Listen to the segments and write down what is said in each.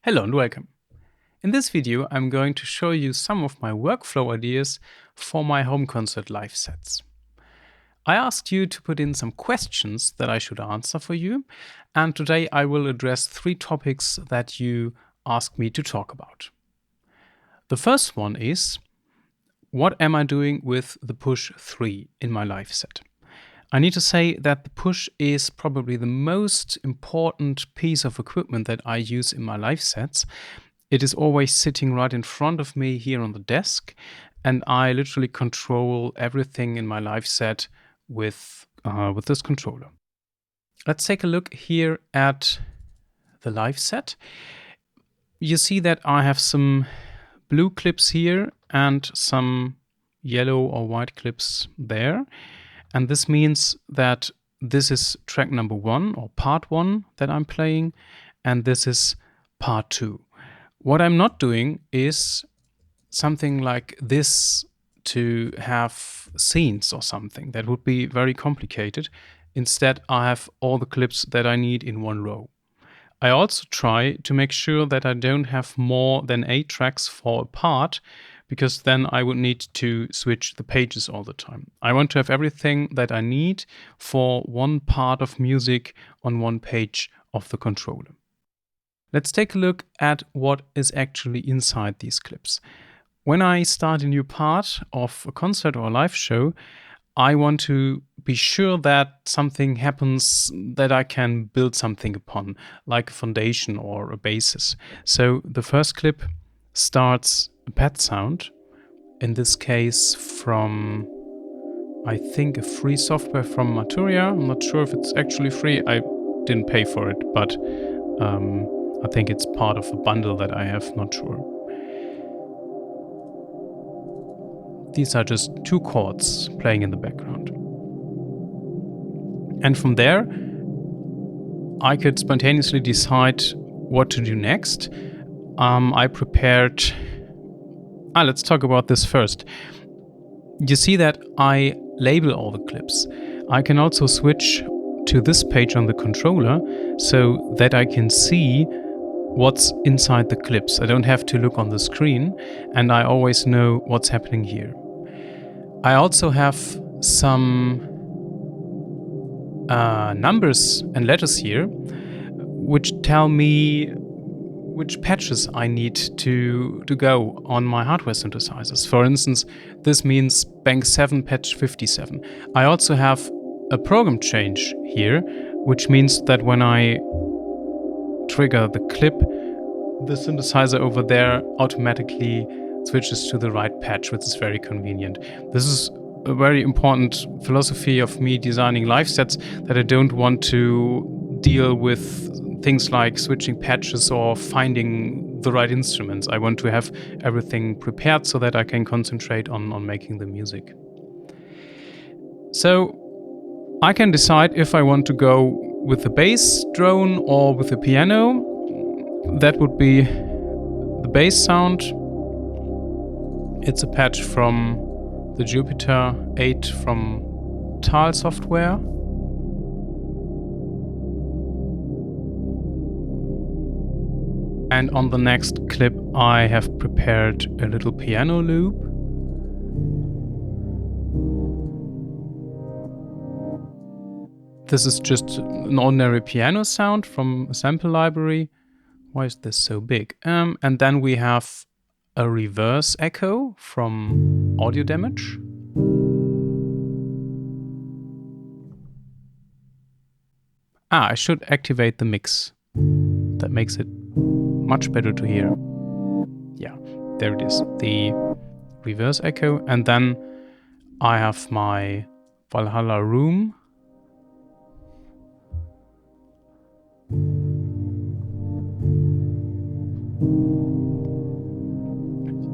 Hello and welcome. In this video, I'm going to show you some of my workflow ideas for my home concert live sets. I asked you to put in some questions that I should answer for you, and today I will address 3 topics that you asked me to talk about. The first one is, what am I doing with the Push3 in my live set? I need to say that the Push is probably the most important piece of equipment that I use in my live sets. It is always sitting right in front of me here on the desk, and I literally control everything in my live set with this controller. Let's take a look here at the live set. You see that I have some blue clips here and some yellow or white clips there. And this means that this is track number 1 or part 1 that I'm playing, and this is part 2. What I'm not doing is something like this to have scenes or something. That would be very complicated. Instead, I have all the clips that I need in one row. I also try to make sure that I don't have more than 8 tracks for a part, because then I would need to switch the pages all the time. I want to have everything that I need for one part of music on one page of the controller. Let's take a look at what is actually inside these clips. When I start a new part of a concert or a live show, I want to be sure that something happens that I can build something upon, like a foundation or a basis. So the first clip starts a pad sound, in this case from, I think, a free software from Maturia. I'm not sure if it's actually free. I didn't pay for it, but I think it's part of a bundle that I have, not sure. These are just 2 chords playing in the background. And from there, I could spontaneously decide what to do next. I prepared... let's talk about this first. You see that I label all the clips. I can also switch to this page on the controller so that I can see what's inside the clips. I don't have to look on the screen, and I always know what's happening here. I also have some numbers and letters here which tell me which patches I need to go on my hardware synthesizers. For instance, this means bank 7 patch 57. I also have a program change here, which means that when I trigger the clip, the synthesizer over there automatically switches to the right patch, which is very convenient. This is a very important philosophy of me designing live sets, that I don't want to deal with things like switching patches or finding the right instruments. I want to have everything prepared so that I can concentrate on making the music. So I can decide if I want to go with the bass drone or with the piano. That would be the bass sound. It's a patch from the Jupiter 8 from Tal software. And on the next clip, I have prepared a little piano loop. This is just an ordinary piano sound from a sample library. Why is this so big? And then we have a reverse echo from Audio Damage. I should activate the mix. That makes it much better to hear. Yeah, there it is, the reverse echo. And then I have my Valhalla room.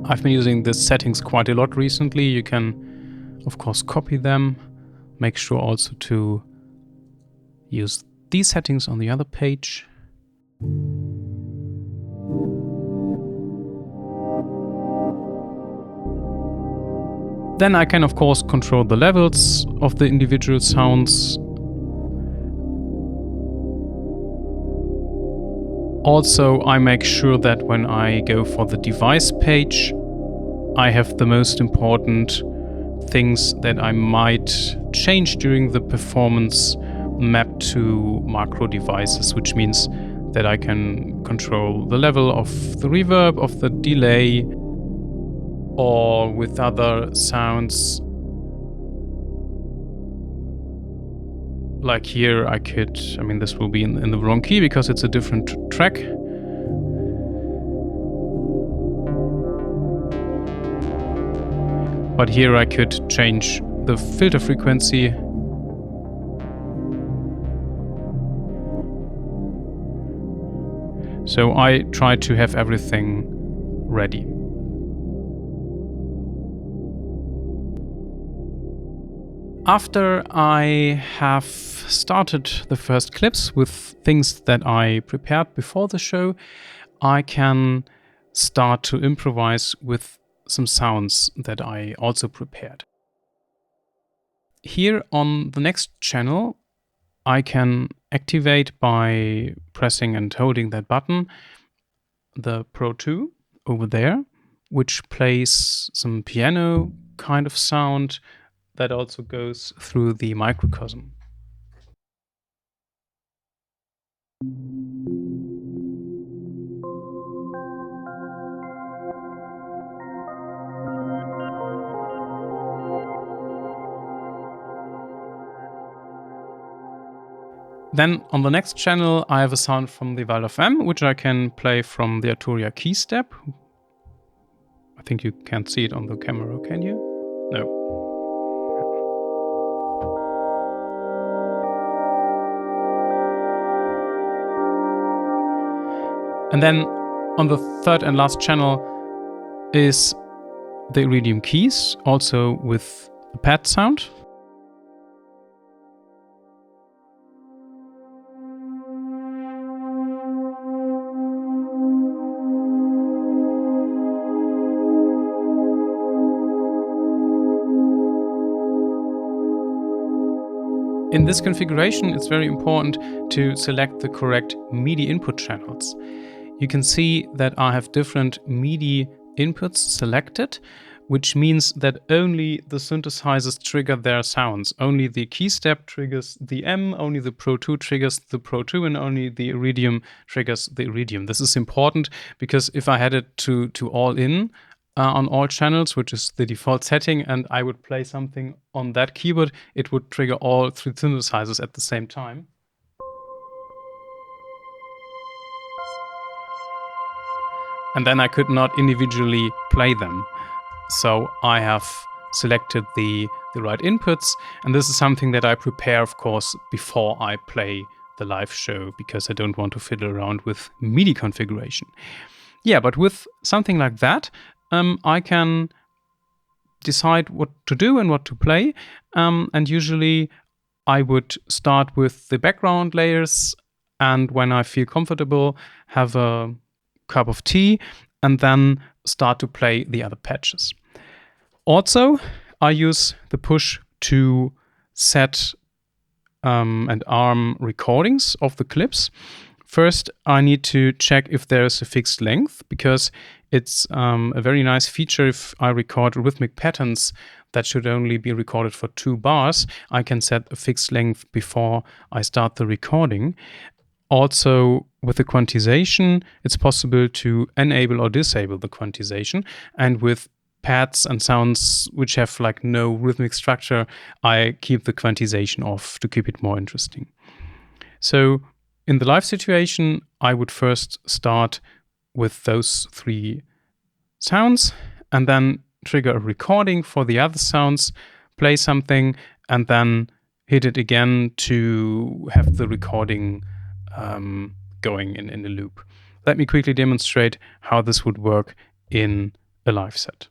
I've been using these settings quite a lot recently. You can, of course, copy them. Make sure also to use these settings on the other page. Then I can, of course, control the levels of the individual sounds. Also, I make sure that when I go for the device page, I have the most important things that I might change during the performance mapped to macro devices, which means that I can control the level of the reverb, of the delay, or with other sounds. Like here, this will be in the wrong key because it's a different track. But here I could change the filter frequency. So I try to have everything ready. After I have started the first clips with things that I prepared before the show, I can start to improvise with some sounds that I also prepared. Here on the next channel, I can activate by pressing and holding that button the Pro 2 over there, which plays some piano kind of sound that also goes through the microcosm. Then on the next channel, I have a sound from the Waldorf M, which I can play from the Arturia key step. I think you can't see it on the camera, can you? No. And then on the third and last channel is the Iridium keys, also with the pad sound. In this configuration, it's very important to select the correct MIDI input channels. You can see that I have different MIDI inputs selected, which means that only the synthesizers trigger their sounds. Only the key step triggers the M, only the Pro 2 triggers the Pro 2, and only the Iridium triggers the Iridium. This is important because if I had it to all in, on all channels, which is the default setting, and I would play something on that keyboard, it would trigger all three synthesizers at the same time. And then I could not individually play them. So I have selected the right inputs, and this is something that I prepare, of course, before I play the live show, because I don't want to fiddle around with MIDI configuration. Yeah, but with something like that, I can decide what to do and what to play. And usually I would start with the background layers, and when I feel comfortable, have a cup of tea, and then start to play the other patches. Also, I use the push to set and arm recordings of the clips. First, I need to check if there is a fixed length, because it's a very nice feature. If I record rhythmic patterns that should only be recorded for 2 bars, I can set a fixed length before I start the recording. Also, with the quantization, it's possible to enable or disable the quantization. And with pads and sounds which have like no rhythmic structure, I keep the quantization off to keep it more interesting. So in the live situation, I would first start with those 3 sounds and then trigger a recording for the other sounds, play something, and then hit it again to have the recording going in a loop. Let me quickly demonstrate how this would work in a live set.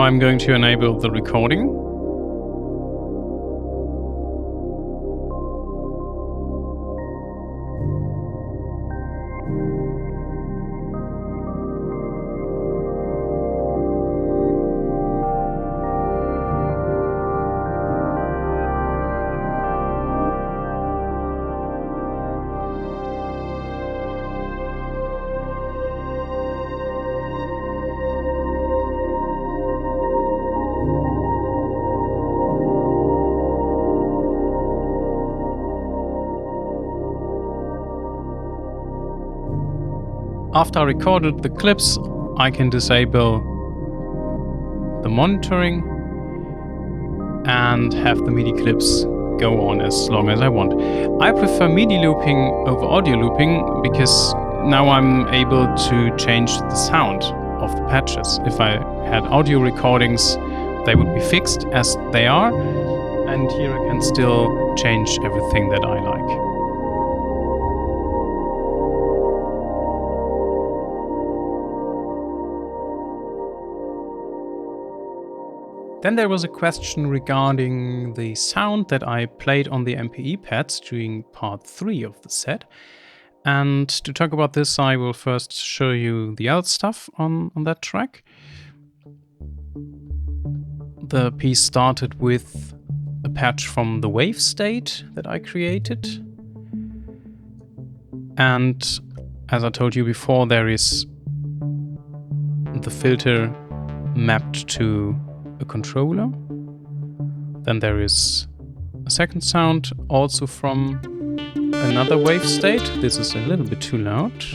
I'm going to enable the recording. After I recorded the clips, I can disable the monitoring and have the MIDI clips go on as long as I want. I prefer MIDI looping over audio looping because now I'm able to change the sound of the patches. If I had audio recordings, they would be fixed as they are, and here I can still change everything that I like. Then there was a question regarding the sound that I played on the MPE pads during part 3 of the set. And to talk about this, I will first show you the other stuff on that track. The piece started with a patch from the wave state that I created. And as I told you before, there is the filter mapped to a controller. Then there is a second sound also from another wave state. This is a little bit too loud.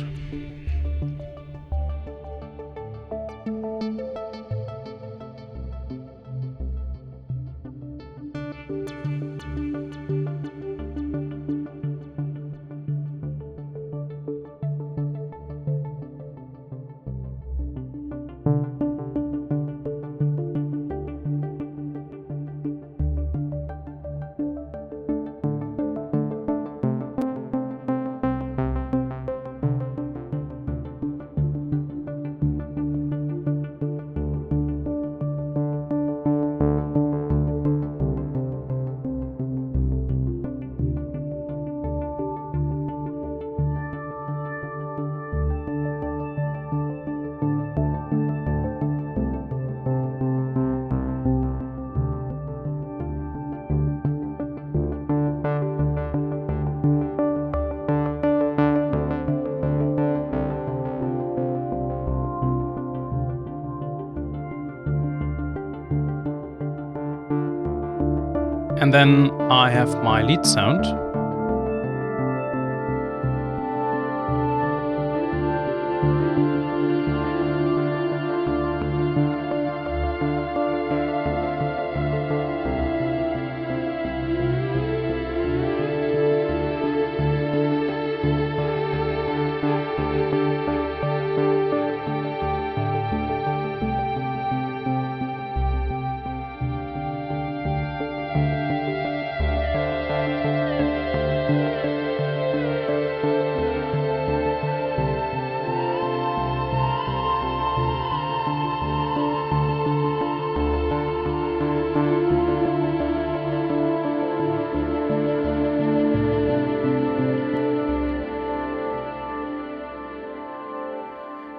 And then I have my lead sound.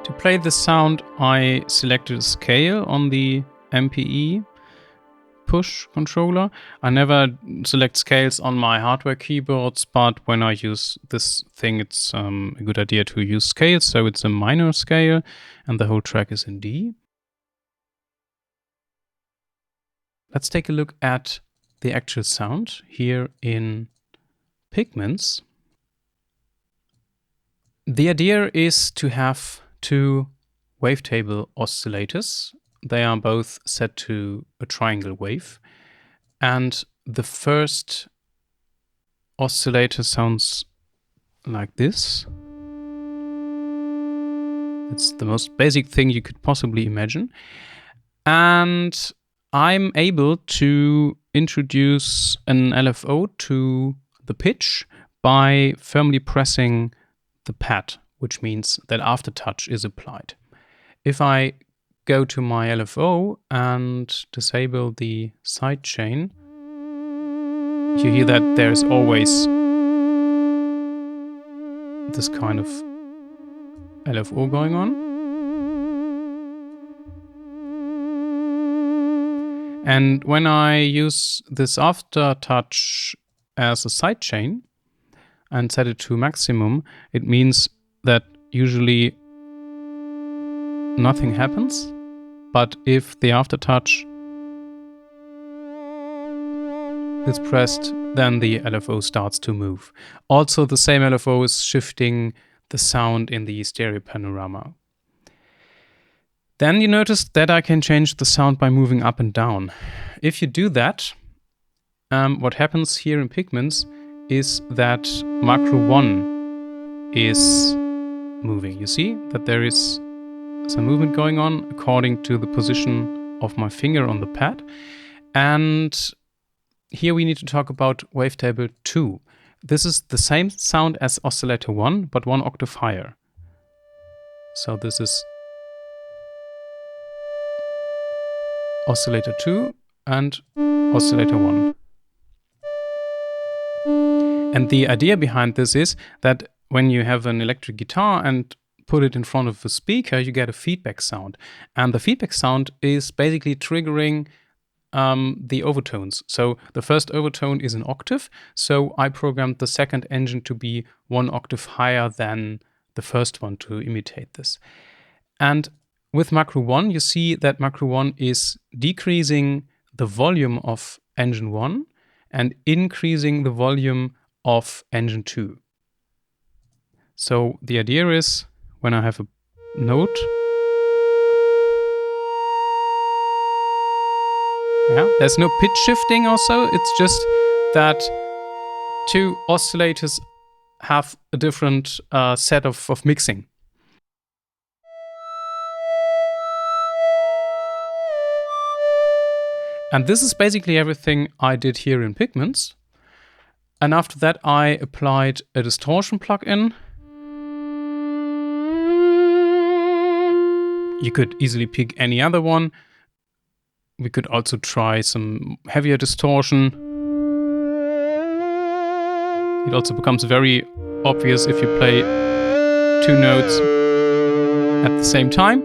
To play the sound, I selected a scale on the MPE push controller. I never select scales on my hardware keyboards, but when I use this thing, it's a good idea to use scales. So it's a minor scale and the whole track is in D. Let's take a look at the actual sound here in Pigments. The idea is to have two wavetable oscillators. They are both set to a triangle wave. And the first oscillator sounds like this. It's the most basic thing you could possibly imagine. And I'm able to introduce an LFO to the pitch by firmly pressing the pad, which means that aftertouch is applied. If I go to my LFO and disable the sidechain, you hear that there's always this kind of LFO going on. And when I use this aftertouch as a sidechain and set it to maximum, it means that usually nothing happens. But if the aftertouch is pressed, then the LFO starts to move. Also, the same LFO is shifting the sound in the stereo panorama. Then you notice that I can change the sound by moving up and down. If you do that, what happens here in Pigments is that macro 1 is moving. You see that there is some movement going on according to the position of my finger on the pad. And here we need to talk about wavetable 2. This is the same sound as oscillator 1, but 1 octave higher. So this is oscillator 2 and oscillator 1. And the idea behind this is that when you have an electric guitar and put it in front of a speaker, you get a feedback sound. And the feedback sound is basically triggering the overtones. So the first overtone is an octave. So I programmed the second engine to be 1 octave higher than the first one to imitate this. And with macro 1, you see that macro 1 is decreasing the volume of engine 1 and increasing the volume of engine 2. So the idea is when I have a note, there's no pitch shifting also, it's just that two oscillators have a different set of mixing. And this is basically everything I did here in Pigments. And after that I applied a distortion plugin. You could easily pick any other one. We could also try some heavier distortion. It also becomes very obvious if you play 2 notes at the same time.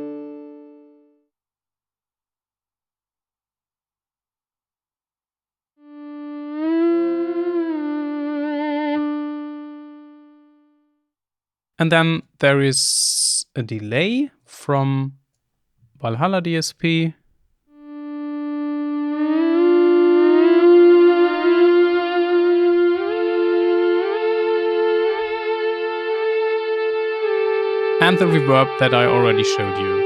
And then there is a delay from Valhalla DSP. And the reverb that I already showed you.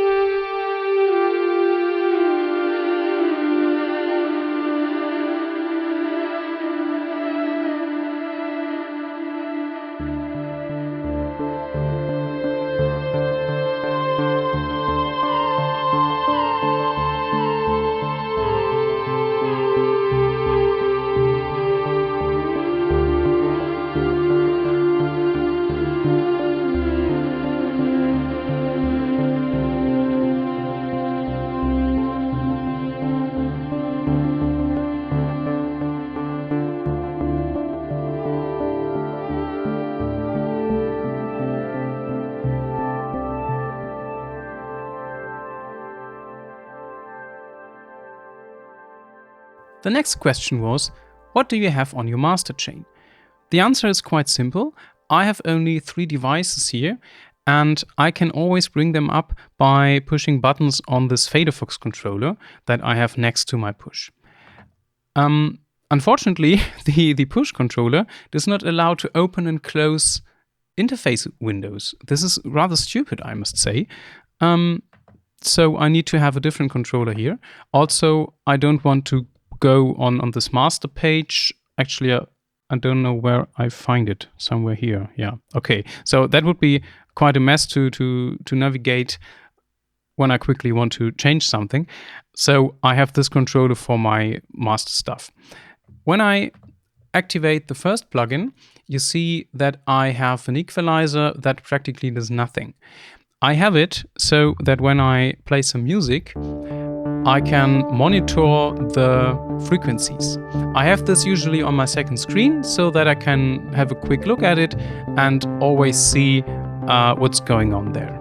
The next question was, what do you have on your master chain? The answer is quite simple. I have only 3 devices here, and I can always bring them up by pushing buttons on this FaderFox controller that I have next to my push. Unfortunately, the push controller does not allow to open and close interface windows. This is rather stupid, I must say. So I need to have a different controller here. Also, I don't want to go on this master page. Actually, I don't know where I find it. Somewhere here. Yeah. Okay. So that would be quite a mess to navigate when I quickly want to change something. So I have this controller for my master stuff. When I activate the first plugin, you see that I have an equalizer that practically does nothing. I have it so that when I play some music, I can monitor the frequencies. I have this usually on my second screen so that I can have a quick look at it and always see what's going on there.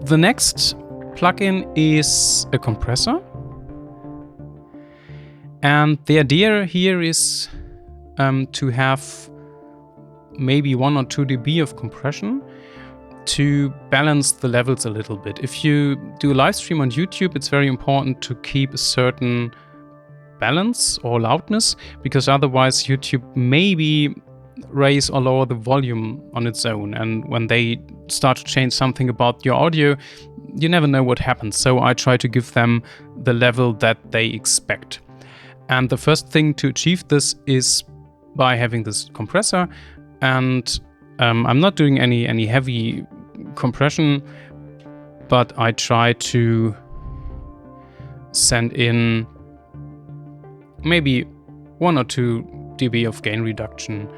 The next plugin is a compressor. And the idea here is to have maybe 1 or 2 dB of compression to balance the levels a little bit. If you do a live stream on YouTube, it's very important to keep a certain balance or loudness, because otherwise YouTube maybe raise or lower the volume on its own. And when they start to change something about your audio, you never know what happens. So I try to give them the level that they expect. And the first thing to achieve this is by having this compressor. And I'm not doing any heavy compression, but I try to send in maybe 1 or 2 dB of gain reduction.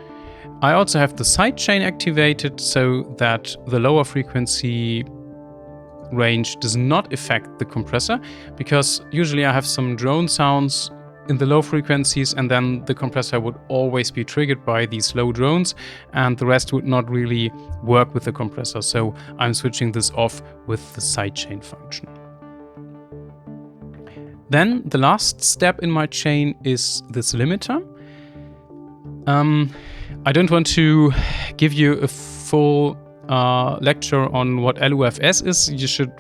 I also have the sidechain activated so that the lower frequency range does not affect the compressor, because usually I have some drone sounds in the low frequencies and then the compressor would always be triggered by these low drones and the rest would not really work with the compressor. So I'm switching this off with the sidechain function. Then the last step in my chain is this limiter. I don't want to give you a full lecture on what LUFS is. You should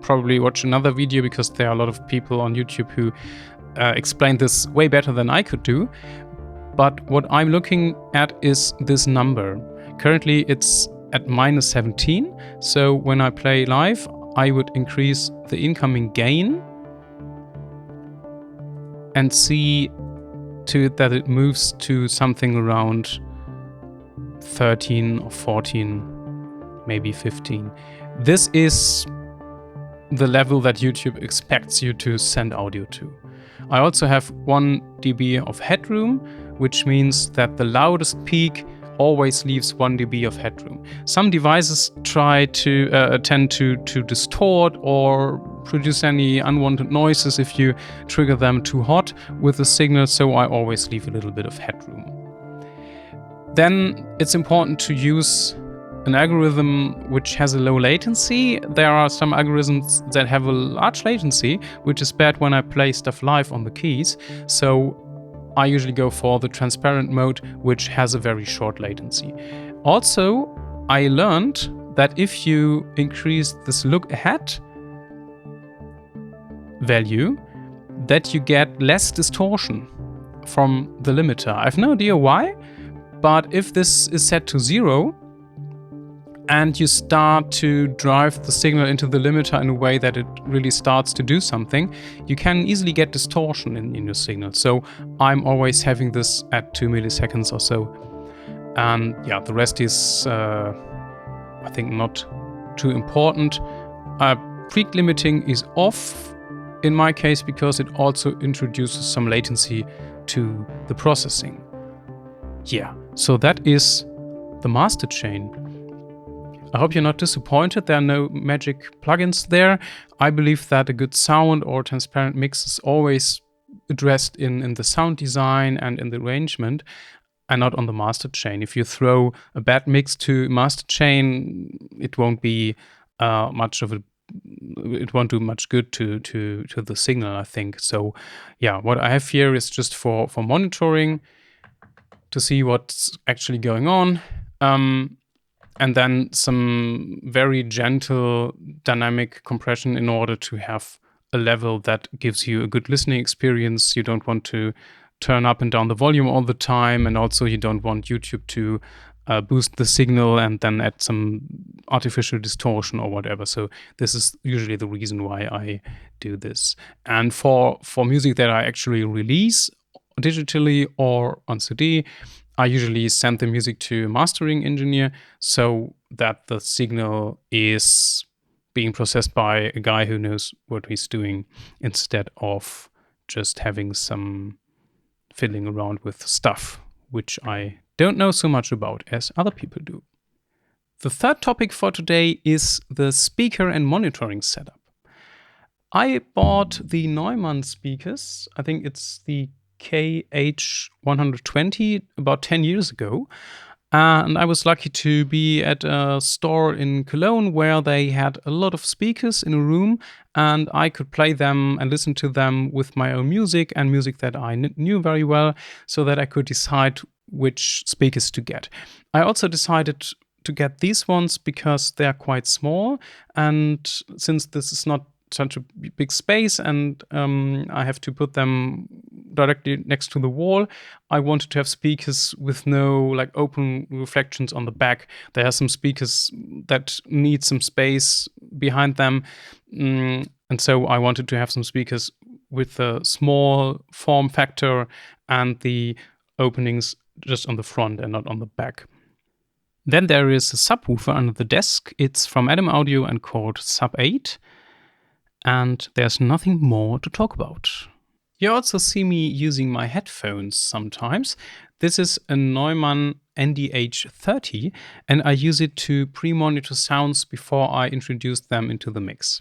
probably watch another video because there are a lot of people on YouTube who explain this way better than I could do. But what I'm looking at is this number. Currently it's at -17. So when I play live, I would increase the incoming gain and see to it that it moves to something around 13 or 14, maybe 15. This is the level that YouTube expects you to send audio to. I also have 1 dB of headroom, which means that the loudest peak always leaves 1 dB of headroom. Some devices try to tend to distort or produce any unwanted noises if you trigger them too hot with the signal, so I always leave a little bit of headroom. Then it's important to use an algorithm which has a low latency. There are some algorithms that have a large latency, which is bad when I play stuff live on the keys. So I usually go for the transparent mode, which has a very short latency. Also, I learned that if you increase this look ahead value, that you get less distortion from the limiter. I have no idea why, but if this is set to 0, and you start to drive the signal into the limiter in a way that it really starts to do something, you can easily get distortion in your signal. So I'm always having this at 2 milliseconds or so. And yeah, the rest is, I think, not too important. Peak limiting is off in my case because it also introduces some latency to the processing. Yeah, so that is the master chain. I hope you're not disappointed. There are no magic plugins there. I believe that a good sound or transparent mix is always addressed in the sound design and in the arrangement, and not on the master chain. If you throw a bad mix to master chain, it won't be it won't do much good to the signal, I think. So yeah, what I have here is just for monitoring to see what's actually going on. And then some very gentle dynamic compression in order to have a level that gives you a good listening experience. You don't want to turn up and down the volume all the time, and also you don't want YouTube to boost the signal and then add some artificial distortion or whatever. So this is usually the reason why I do this. And for music that I actually release digitally or on CD, I usually send the music to a mastering engineer so that the signal is being processed by a guy who knows what he's doing, instead of just having some fiddling around with stuff which I don't know so much about as other people do. The third topic for today is the speaker and monitoring setup. I bought the Neumann speakers, I think it's the KH120, about 10 years ago. And I was lucky to be at a store in Cologne where they had a lot of speakers in a room, and I could play them and listen to them with my own music and music that I knew very well, so that I could decide which speakers to get. I also decided to get these ones because they are quite small, and since this is not such a big space and I have to put them directly next to the wall, I wanted to have speakers with no like open reflections on the back. There are some speakers that need some space behind them, and so I wanted to have some speakers with a small form factor and the openings just on the front and not on the back. Then there is a subwoofer under the desk. It's from Adam Audio and called Sub 8. And there's nothing more to talk about. You also see me using my headphones sometimes. This is a Neumann NDH30, and I use it to pre-monitor sounds before I introduce them into the mix.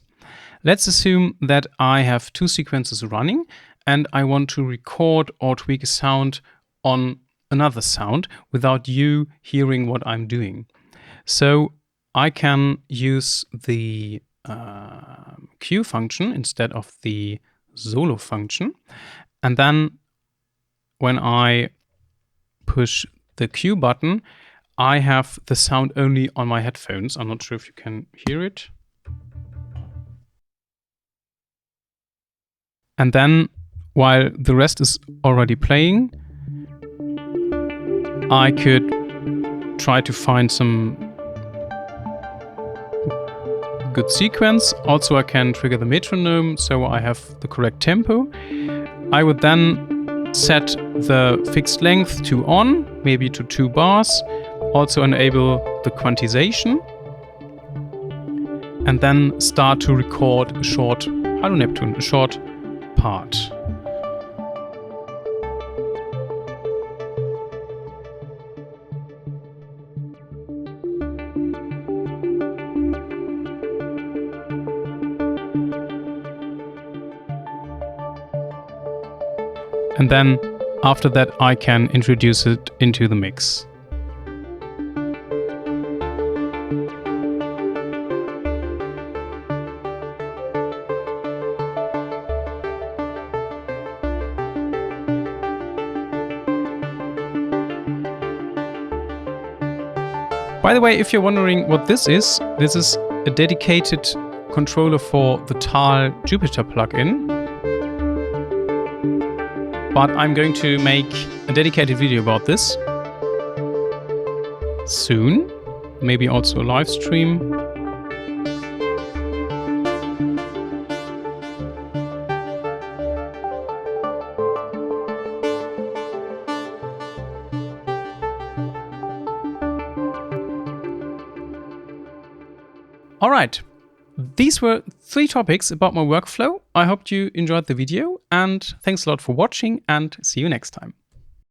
Let's assume that I have two sequences running, and I want to record or tweak a sound on another sound without you hearing what I'm doing. So I can use the Q function instead of the solo function. And then when I push the Q button, I have the sound only on my headphones. I'm not sure if you can hear it. And then while the rest is already playing, I could try to find some good sequence. Also, I can trigger the metronome so I have the correct tempo. I would then set the fixed length to on, maybe to 2 bars. Also enable the quantization. And then start to record a short, Hallo Neptune, a short part. And then after that, I can introduce it into the mix. By the way, if you're wondering what this is a dedicated controller for the Tal Jupiter plugin. But I'm going to make a dedicated video about this soon, maybe also a live stream. All right, these were 3 topics about my workflow. I hope you enjoyed the video, and thanks a lot for watching, and see you next time.